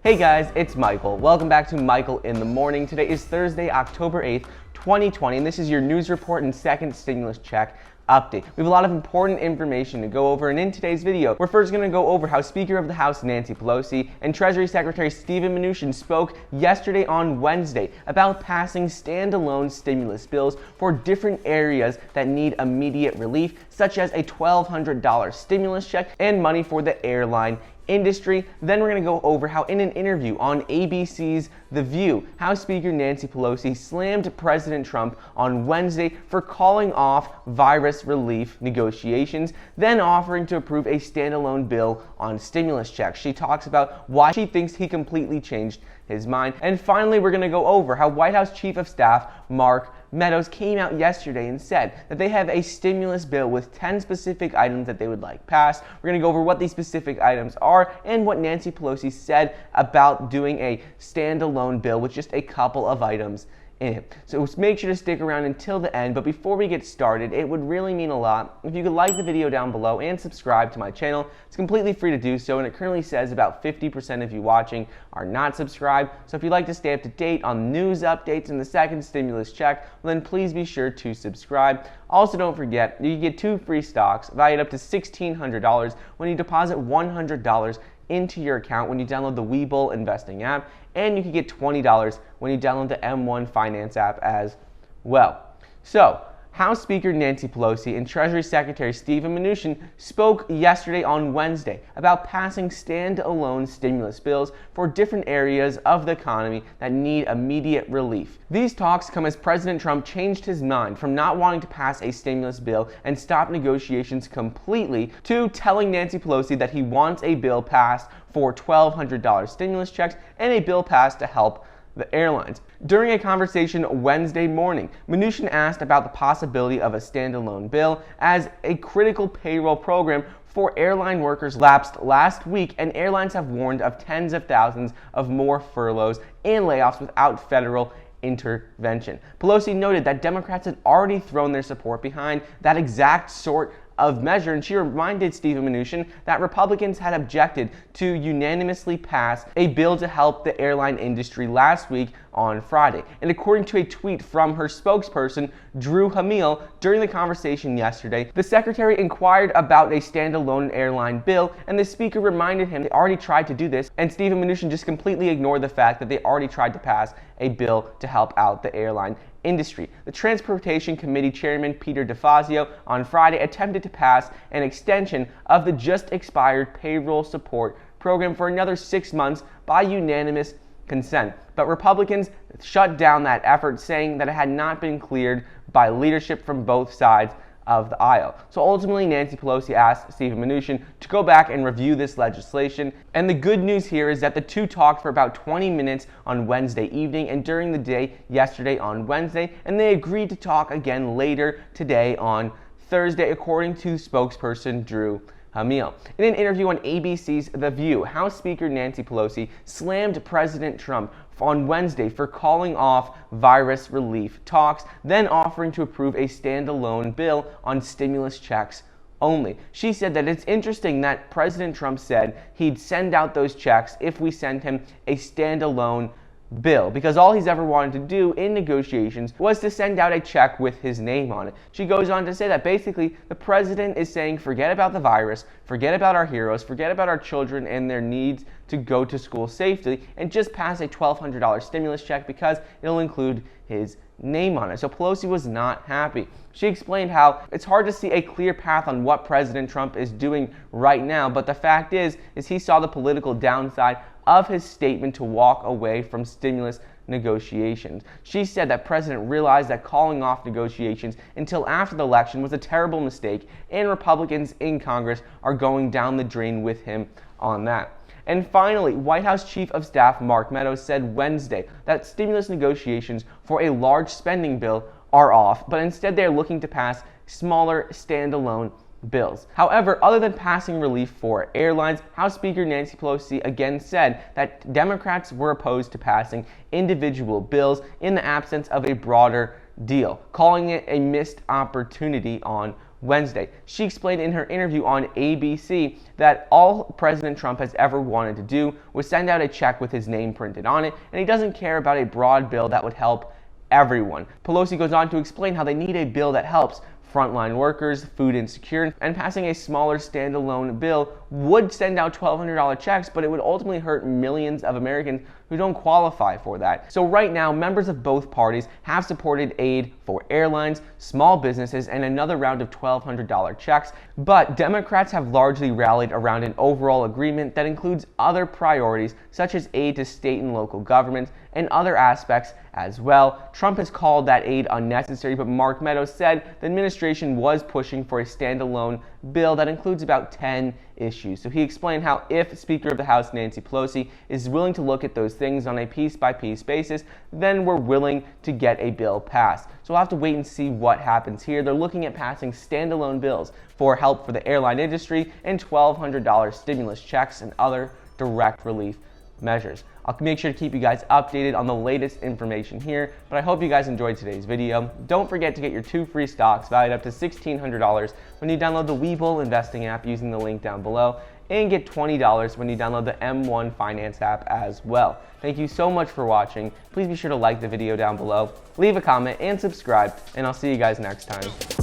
Hey guys, it's Michael. Welcome back to Michael in the Morning. Today is Thursday, October 8th, 2020, and this is your news report and second stimulus check update. We have a lot of important information to go over, and in today's video, we're first going to go over how Speaker of the House Nancy Pelosi and Treasury Secretary Mnuchin spoke yesterday on Wednesday about passing standalone stimulus bills for different areas that need immediate relief, such as a $1,200 stimulus check and money for the airline industry. Then we're going to go over how in an interview on ABC's The View, House Speaker Nancy Pelosi slammed President Trump on Wednesday for calling off virus relief negotiations, then offering to approve a standalone bill on stimulus checks. She talks about why she thinks he completely changed his mind. And finally, we're going to go over how White House Chief of Staff Mark Meadows came out yesterday and said that they have a stimulus bill with 10 specific items that they would like passed. We're going to go over what these specific items are and what Nancy Pelosi said about doing a standalone bill with just a couple of items in it. So make sure to stick around until the end, but before we get started, it would really mean a lot if you could like the video down below and subscribe to my channel. It's completely free to do so, and it currently says about 50% of you watching are not subscribed. So if you'd like to stay up to date on news updates and the second stimulus check, then please be sure to subscribe. Also, don't forget, you can get 2 free stocks valued up to $1,600 when you deposit $100 into your account when you download the Webull investing app, and you can get $20 when you download the M1 Finance app as well. So, House Speaker Nancy Pelosi and Treasury Secretary Mnuchin spoke yesterday on Wednesday about passing standalone stimulus bills for different areas of the economy that need immediate relief. These talks come as President Trump changed his mind from not wanting to pass a stimulus bill and stop negotiations completely to telling Nancy Pelosi that he wants a bill passed for $1,200 stimulus checks and a bill passed to help the airlines. During a conversation Wednesday morning, Mnuchin asked about the possibility of a standalone bill as a critical payroll program for airline workers lapsed last week, and airlines have warned of tens of thousands of more furloughs and layoffs without federal intervention. Pelosi noted that Democrats had already thrown their support behind that exact sort of measure, and she reminded Mnuchin that Republicans had objected to unanimously pass a bill to help the airline industry last week on Friday. And according to a tweet from her spokesperson, Hammill, during the conversation yesterday, the secretary inquired about a standalone airline bill, and the speaker reminded him they already tried to do this, and Mnuchin just completely ignored the fact that they already tried to pass a bill to help out the airline industry. The Transportation Committee Chairman Peter DeFazio on Friday attempted to pass an extension of the just expired payroll support program for another 6 months by unanimous consent, but Republicans shut down that effort, saying that it had not been cleared by leadership from both sides of the aisle. So ultimately, Nancy Pelosi asked Mnuchin to go back and review this legislation. And the good news here is that the two talked for about 20 minutes on Wednesday evening and during the day yesterday on Wednesday, and they agreed to talk again later today on Thursday, according to spokesperson Hammill. In an interview on ABC's The View, House Speaker Nancy Pelosi slammed President Trump on Wednesday for calling off virus relief talks, then offering to approve a standalone bill on stimulus checks only. She said that it's interesting that President Trump said he'd send out those checks if we sent him a standalone bill, because all he's ever wanted to do in negotiations was to send out a check with his name on it. She goes on to say that basically the president is saying forget about the virus, forget about our heroes, forget about our children and their needs to go to school safely, and just pass a $1,200 stimulus check because it'll include his name on it. So Pelosi was not happy. She explained how it's hard to see a clear path on what President Trump is doing right now, but the fact is he saw the political downside of his statement to walk away from stimulus negotiations. She said that President realized that calling off negotiations until after the election was a terrible mistake, and Republicans in Congress are going down the drain with him on that. And finally, White House Chief of Staff Mark Meadows said Wednesday that stimulus negotiations for a large spending bill are off, but instead they're looking to pass smaller standalone bills. However, other than passing relief for airlines, House Speaker Nancy Pelosi again said that Democrats were opposed to passing individual bills in the absence of a broader deal, calling it a missed opportunity on Wednesday. She explained in her interview on ABC that all President Trump has ever wanted to do was send out a check with his name printed on it, and he doesn't care about a broad bill that would help everyone. Pelosi goes on to explain how they need a bill that helps frontline workers, food insecure, and passing a smaller standalone bill would send out $1,200 checks, but it would ultimately hurt millions of Americans who don't qualify for that. So right now, members of both parties have supported aid for airlines, small businesses, and another round of $1,200 checks, but Democrats have largely rallied around an overall agreement that includes other priorities such as aid to state and local governments and other aspects as well. Trump has called that aid unnecessary, but Mark Meadows said the administration was pushing for a standalone bill that includes about 10 issues. So he explained how if Speaker of the House Nancy Pelosi is willing to look at those things on a piece-by-piece basis, then we're willing to get a bill passed. So we'll have to wait and see what happens here. They're looking at passing standalone bills for help for the airline industry and $1,200 stimulus checks and other direct relief measures. I'll make sure to keep you guys updated on the latest information here, but I hope you guys enjoyed today's video. Don't forget to get your 2 free stocks valued up to $1,600 when you download the Webull investing app using the link down below, and get $20 when you download the M1 Finance app as well. Thank you so much for watching. Please be sure to like the video down below, leave a comment, and subscribe, and I'll see you guys next time.